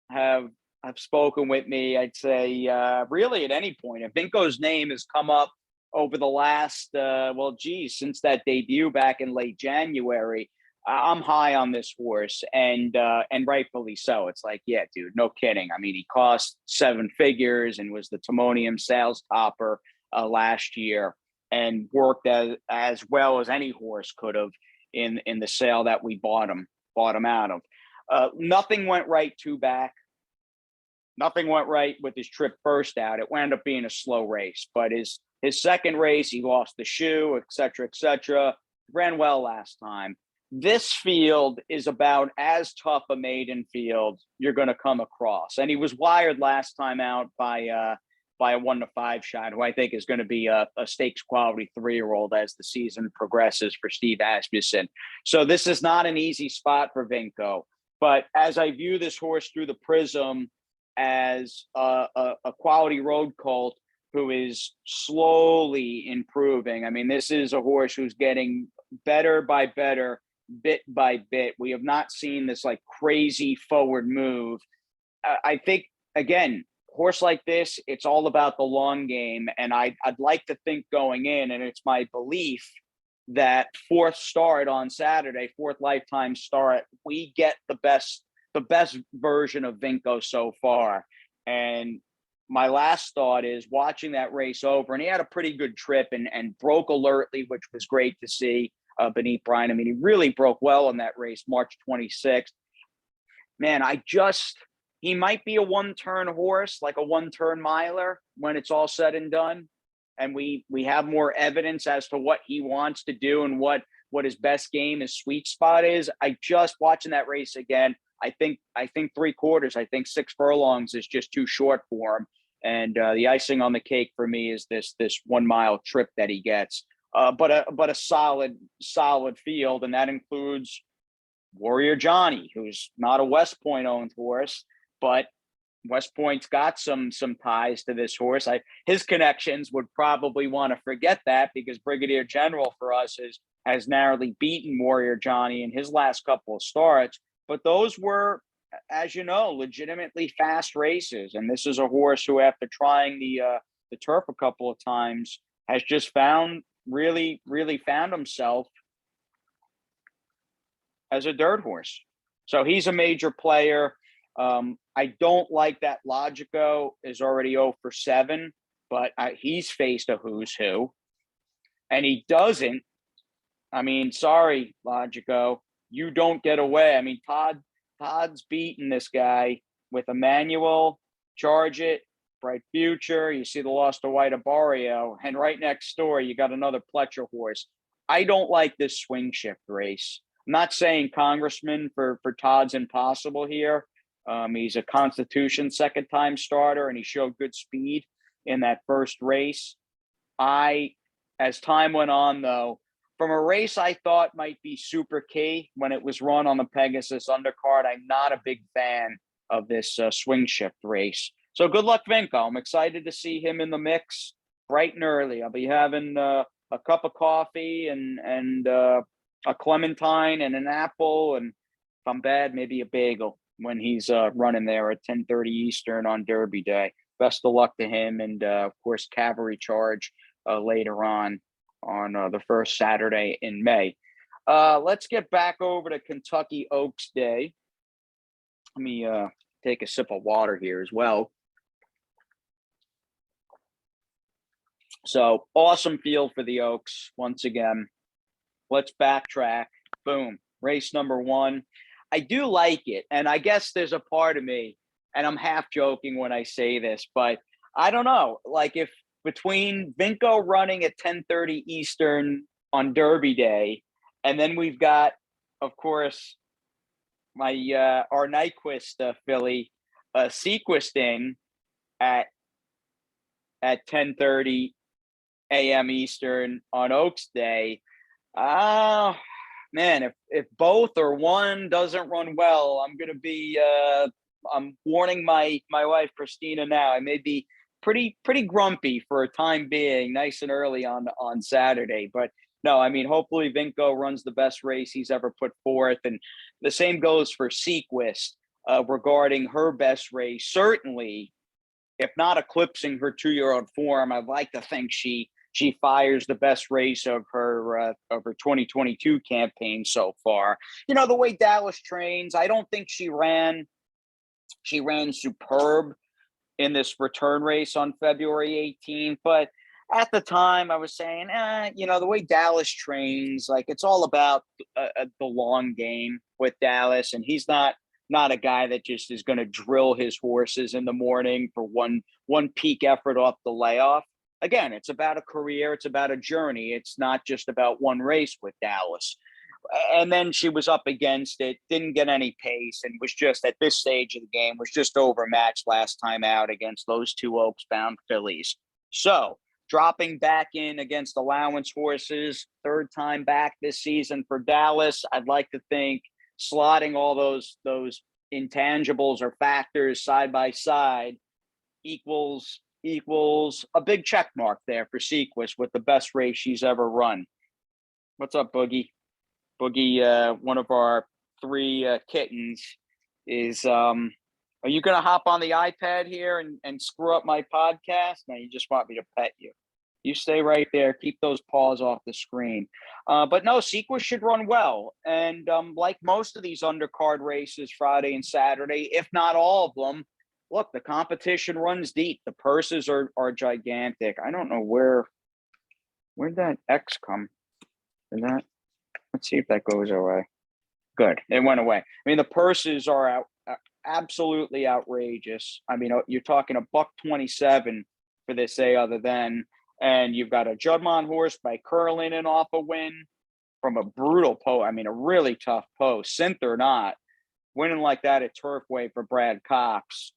have spoken with me, I'd say really at any point, if Vinco's name has come up over the last, since that debut back in late January, I'm high on this horse, and rightfully so. It's like, yeah, dude, no kidding. I mean, he cost 7 figures and was the Timonium sales topper last year, and worked as well as any horse could have in the sale that we bought him out of. Nothing went right 2 back. Nothing went right with his trip first out. It wound up being a slow race, but his second race, he lost the shoe, et cetera, ran well last time. This field is about as tough a maiden field you're going to come across. And he was wired last time out by by a 1-5 shot, who I think is going to be a stakes quality 3-year-old as the season progresses for Steve Asmussen. So this is not an easy spot for Vinco. But as I view this horse through the prism as a quality road colt who is slowly improving. I mean, this is a horse who's getting better by better, bit by bit. We have not seen this like crazy forward move. I think, again, horse like this, it's all about the long game. And I'd like to think going in, and it's my belief that fourth start on Saturday, fourth lifetime start, we get the best version of Vinco so far. And my last thought is watching that race over, and he had a pretty good trip and broke alertly, which was great to see beneath Brian. I mean, he really broke well in that race, March 26th. Man, he might be a one-turn horse, like a one-turn miler when it's all said and done. And we have more evidence as to what he wants to do and what his best game, his sweet spot is. I just watching that race again. I think 3/4. I think 6 furlongs is just too short for him. And the icing on the cake for me is this 1 mile trip that he gets. But a solid field, and that includes Warrior Johnny, who's not a West Point owned horse, but West Point's got some ties to this horse. His connections would probably want to forget that, because Brigadier General for us has narrowly beaten Warrior Johnny in his last couple of starts. But those were, as you know, legitimately fast races. And this is a horse who, after trying the turf a couple of times, has just really found himself as a dirt horse. So he's a major player. I don't like that Logico is already 0 for 7, but he's faced a who's who. And he doesn't. I mean, sorry, Logico, you don't get away. I mean, Todd's beaten this guy with Emmanuel, Charge It, Bright Future. You see the loss to White Barrio, and right next door you got another Pletcher horse. I don't like this swing shift race. I'm not saying Congressman for Todd's impossible here. He's a Constitution second-time starter, and he showed good speed in that first race. As time went on, though, from a race I thought might be Super K when it was run on the Pegasus Undercard, I'm not a big fan of this swing shift race. So good luck, Vinco. I'm excited to see him in the mix bright and early. I'll be having a cup of coffee and a clementine and an apple, and if I'm bad, maybe a bagel when he's running there at 10:30 Eastern on Derby Day. Best of luck to him, and of course, Cavalry Charge later on the first Saturday in May. Let's get back over to Kentucky Oaks Day. Let me take a sip of water here as well. So awesome field for the Oaks once again. Let's backtrack. Boom. Race number 1. I do like it. And I guess there's a part of me, and I'm half joking when I say this, but I don't know. Like, if between Vinco running at 10:30 Eastern on Derby Day, and then we've got, of course, our Nyquist filly sequesting at 10:30 a.m. Eastern on Oaks Day. Man, if both or one doesn't run well, I'm going to be I'm warning my wife Christina now. I may be pretty grumpy for a time being, nice and early on Saturday. But no, I mean, hopefully Vinco runs the best race he's ever put forth, and the same goes for Sequist regarding her best race. Certainly, if not eclipsing her 2-year-old form, I'd like to think she fires the best race of her 2022 campaign so far. You know, the way Dallas trains, I don't think she ran superb in this return race on February 18th, but at the time I was saying, the way Dallas trains, like, it's all about the long game with Dallas, and he's not a guy that just is going to drill his horses in the morning for one peak effort off the layoff. Again, it's about a career. It's about a journey. It's not just about one race with Dallas. And then she was up against it, didn't get any pace, and was just at this stage of the game was just overmatched last time out against those two Oaks-bound fillies. So dropping back in against allowance horses, third time back this season for Dallas. I'd like to think slotting all those intangibles or factors side by side equals a big check mark there for Sequist with the best race she's ever run. What's up, Boogie? Boogie, one of our three kittens, is are you going to hop on the iPad here and screw up my podcast? No, you just want me to pet you. You stay right there. Keep those paws off the screen. But no, Sequist should run well. And like most of these undercard races Friday and Saturday, if not all of them, look, the competition runs deep. The purses are gigantic. I don't know where'd that X come? Is that? Let's see if that goes away. Good. It went away. I mean, the purses are absolutely outrageous. I mean, you're talking $127 for this A other than, and you've got a Judmont horse by Curlin and off a win from a brutal post. I mean, a really tough post. Synth or not, winning like that at Turfway for Brad Cox.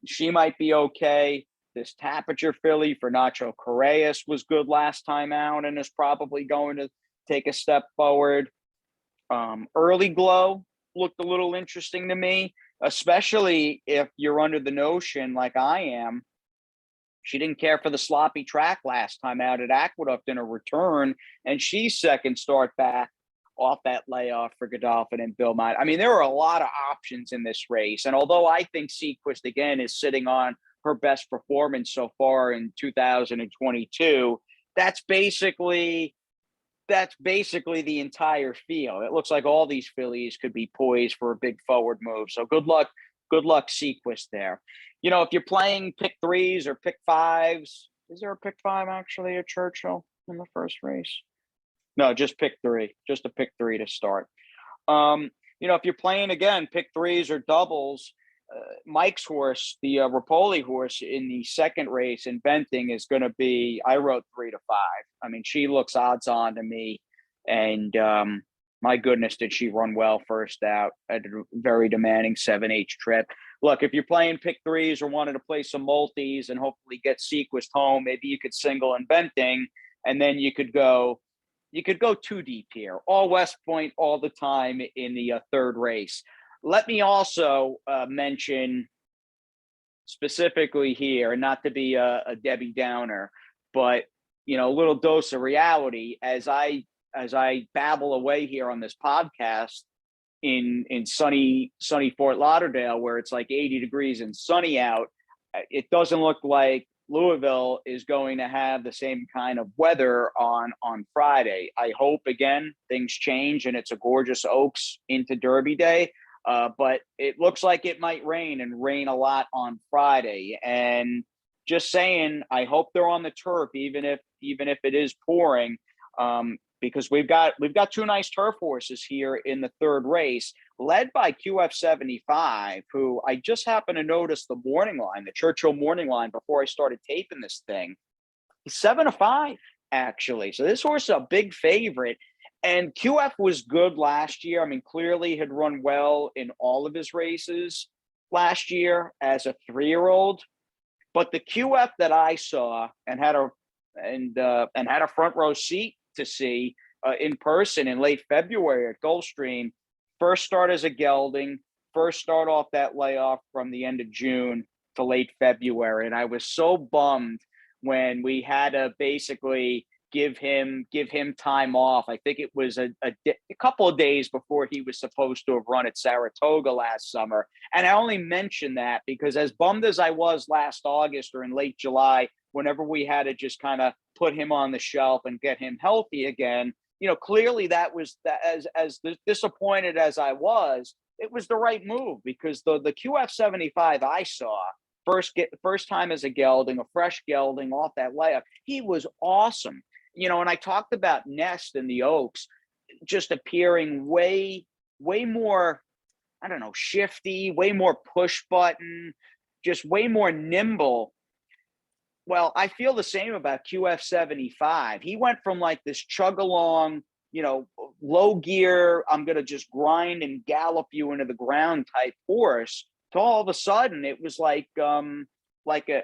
She might be okay. This Tapiture filly for Nacho Correas was good last time out and is probably going to take a step forward. Early Glow looked a little interesting to me, especially if you're under the notion, like I am, she didn't care for the sloppy track last time out at Aqueduct in a return, and she's second start back off that layoff for Godolphin and Bill Mott. I mean, there are a lot of options in this race, and although I think Sequist, again, is sitting on her best performance so far in 2022, that's basically the entire field. It looks like all these fillies could be poised for a big forward move. So good luck, Sequist there. You know, if you're playing pick threes or pick fives, is there a pick five actually at Churchill in the first race? No, just pick three, just a pick three to start. You know, if you're playing again, pick threes or doubles, Mike's horse, the Rapoli horse in the second race in Benting is going to be, I wrote 3 to 5. I mean, she looks odds on to me. And my goodness, did she run well first out at a very demanding 7H trip. Look, if you're playing pick threes or wanted to play some multis and hopefully get Sequist home, maybe you could single in Benting, and then you could go too deep here. All West Point all the time in the third race. Let me also mention specifically here, and not to be a Debbie Downer, but you know, a little dose of reality as I babble away here on this podcast in sunny Fort Lauderdale, where it's like 80 degrees and sunny out. It doesn't look like Louisville is going to have the same kind of weather on Friday. I hope again things change and it's a gorgeous Oaks into Derby Day. But it looks like it might rain and rain a lot on Friday. And just saying, I hope they're on the turf, even if it is pouring, because we've got two nice turf horses here in the third race, led by QF75, who I just happened to notice the morning line, the Churchill morning line, before I started taping this thing. He's 7 to 5 actually. So this horse is a big favorite. And QF was good last year. I mean, clearly had run well in all of his races last year as a 3-year-old. But the QF that I saw and had a front row seat to see in person in late February at Gulfstream, first start as a gelding, first start off that layoff from the end of June to late February. And I was so bummed when we had to basically give him time off. I think it was a couple of days before he was supposed to have run at Saratoga last summer. And I only mention that because as bummed as I was last August or in late July, whenever we had to just kind of put him on the shelf and get him healthy again, you know, clearly that was as disappointed as I was, it was the right move because the QF75 I saw first time as a gelding, a fresh gelding off that layup, he was awesome. You know, and I talked about Nest and the Oaks just appearing way more, I don't know, shifty, way more push button, just way more nimble. Well, I feel the same about QF75. He went from like this chug along, low gear, I'm going to just grind and gallop you into the ground type horse, to all of a sudden it was like an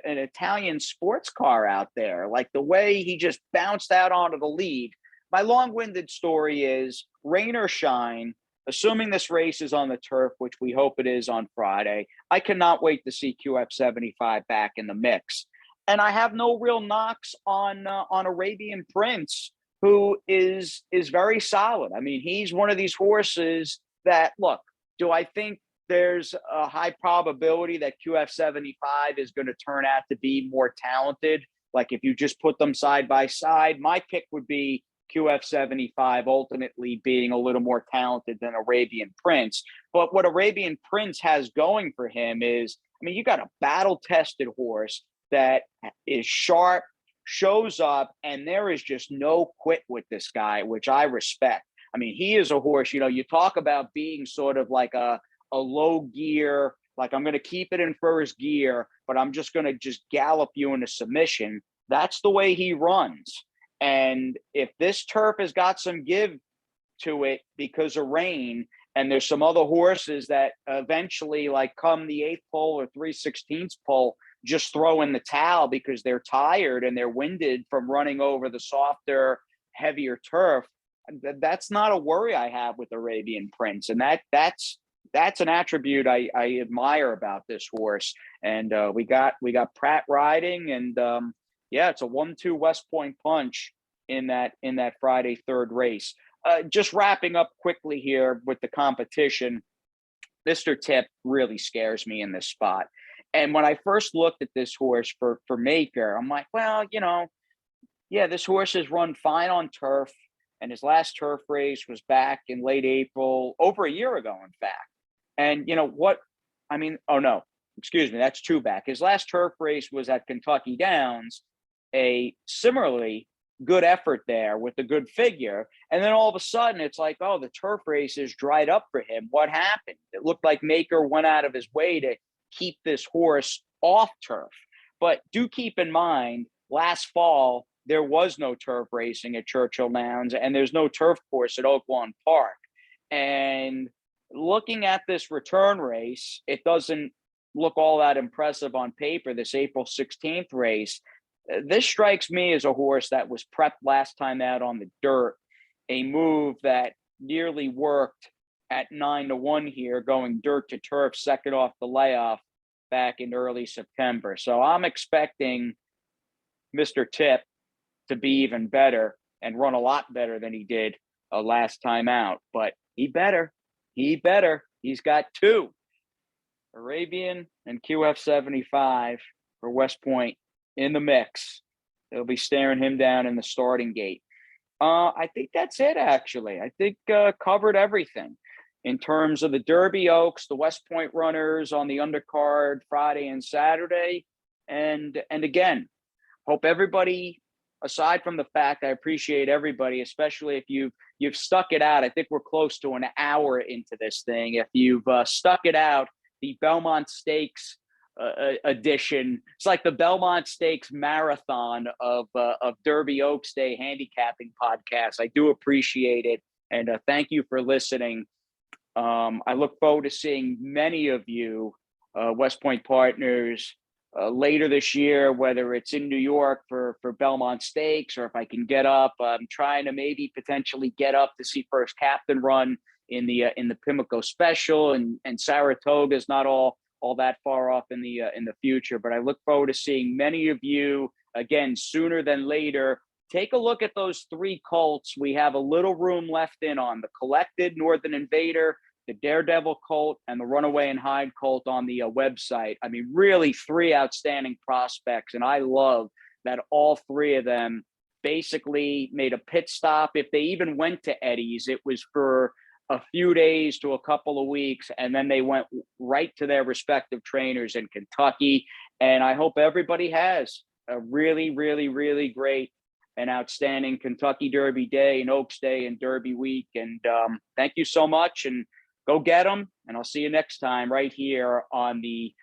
Italian sports car out there. Like the way he just bounced out onto the lead. My long-winded story is, rain or shine, assuming this race is on the turf, which we hope it is on Friday, I cannot wait to see QF75 back in the mix. And I have no real knocks on Arabian Prince, who is very solid. I mean, he's one of these horses that, look, do I think there's a high probability that QF75 is going to turn out to be more talented? Like if you just put them side by side, my pick would be QF75 ultimately being a little more talented than Arabian Prince. But what Arabian Prince has going for him is, I mean, you got a battle-tested horse that is sharp, shows up, and there is just no quit with this guy, which I respect. I mean, he is a horse, you talk about being sort of like a low gear, like I'm going to keep it in first gear, but I'm just going to just gallop you into submission. That's the way he runs. And if this turf has got some give to it because of rain, and there's some other horses that eventually, like come the 8th pole or 3/16 pole, just throw in the towel because they're tired and they're winded from running over the softer, heavier turf, that's not a worry I have with Arabian Prince. And that's an attribute I admire about this horse. And we got Pratt riding, and it's a 1-2 West Point punch in that Friday third race. Just wrapping up quickly here with the competition, Mr. Tip really scares me in this spot. And when I first looked at this horse for Maker, I'm like, well, this horse has run fine on turf, and his last turf race was back in late April, over a year ago, in fact. And that's two back. His last turf race was at Kentucky Downs, a similarly good effort there with a good figure. And then all of a sudden it's like, oh, the turf race is dried up for him. What happened? It looked like Maker went out of his way to keep this horse off turf. But do keep in mind, last fall, there was no turf racing at Churchill Downs, and there's no turf course at Oaklawn Park. And looking at this return race, it doesn't look all that impressive on paper, this April 16th race. This strikes me as a horse that was prepped last time out on the dirt, a move that nearly worked at 9-1 here, going dirt to turf, second off the layoff back in early September. So I'm expecting Mr. Tip to be even better and run a lot better than he did last time out. But he better. He's got two, Arabian and QF75 for West Point in the mix. They'll be staring him down in the starting gate. I think that's it, actually. I think covered everything in terms of the Derby Oaks, the West Point runners on the undercard Friday and Saturday. And again, hope everybody, aside from the fact I appreciate everybody, especially if you've stuck it out. I think we're close to an hour into this thing. If you've stuck it out, the Belmont Stakes edition. It's like the Belmont Stakes marathon of Derby Oaks Day handicapping podcast. I do appreciate it. And thank you for listening. I look forward to seeing many of you, West Point partners, later this year, whether it's in New York for Belmont Stakes, or if I can get up, I'm trying to maybe potentially get up to see First Captain run in the Pimlico Special, and Saratoga is not all that far off in the future. But I look forward to seeing many of you again sooner than later. Take a look at those three colts. We have a little room left in on the Collected, Northern Invader, the Daredevil colt, and the Runaway and Hide colt on the website. I mean, really three outstanding prospects. And I love that all three of them basically made a pit stop. If they even went to Eddie's, it was for a few days to a couple of weeks, and then they went right to their respective trainers in Kentucky. And I hope everybody has a really, really, really great and outstanding Kentucky Derby Day and Oaks Day and Derby Week. And thank you so much, and go get them. And I'll see you next time right here on the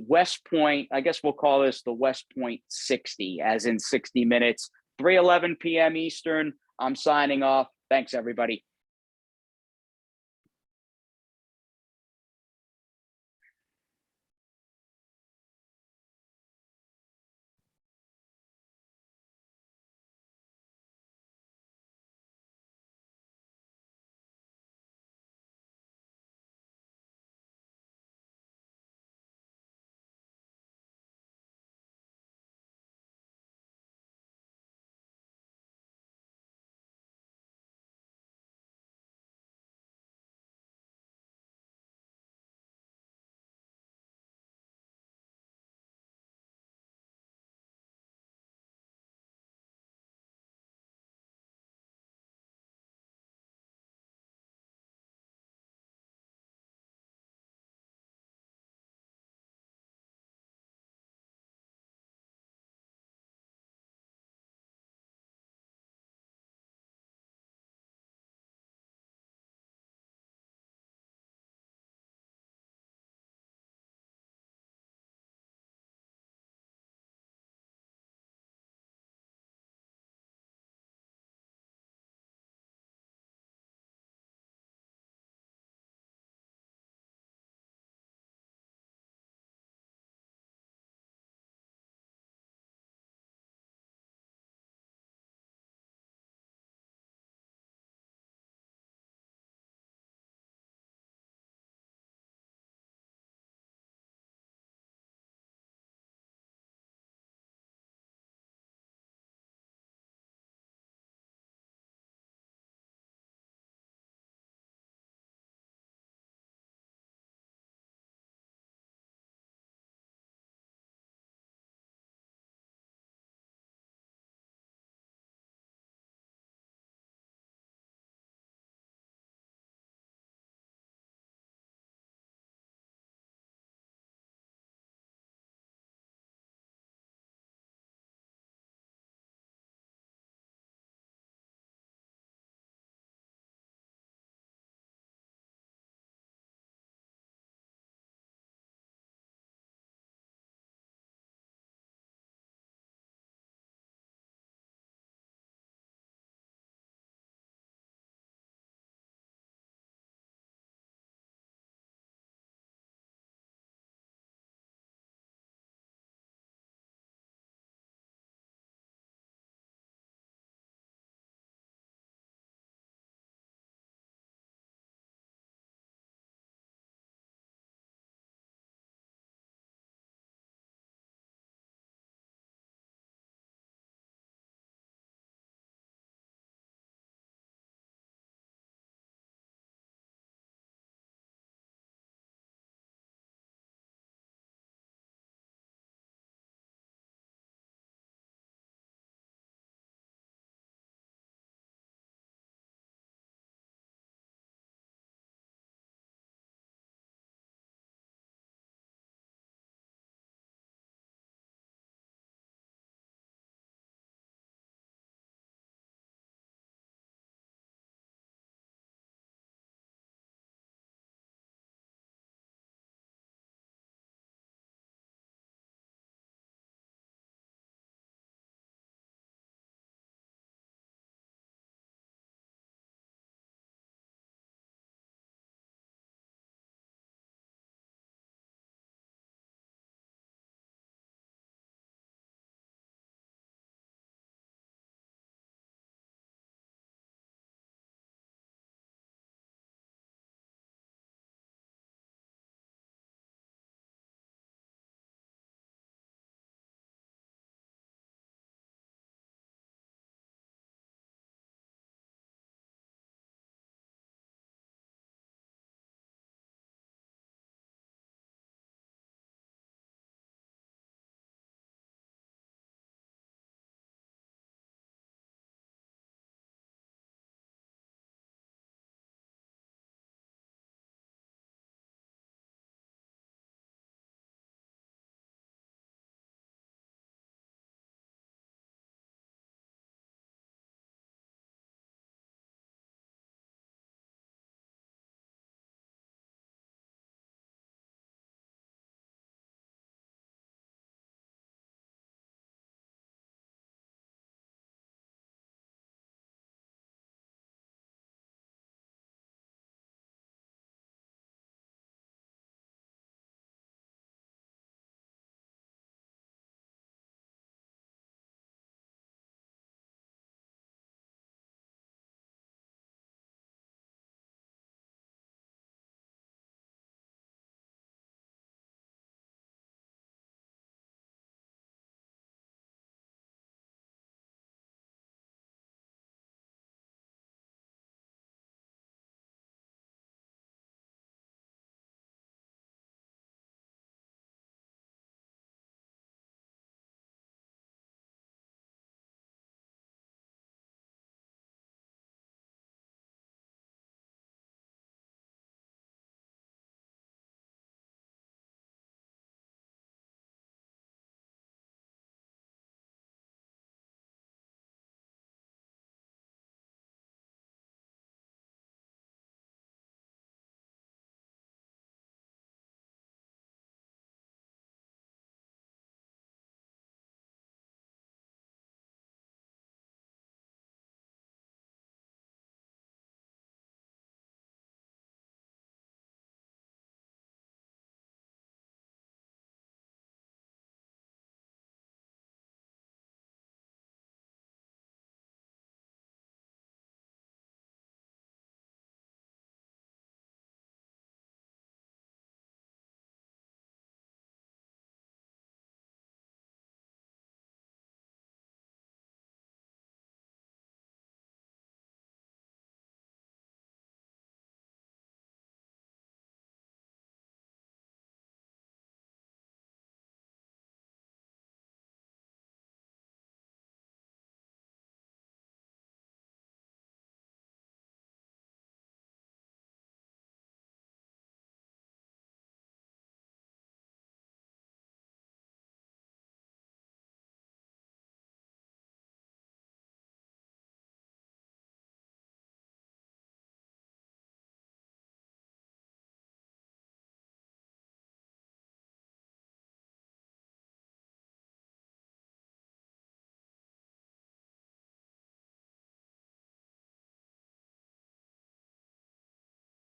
West Point. I guess we'll call this the West Point 60, as in 60 minutes, 3:11 p.m. Eastern. I'm signing off. Thanks, everybody.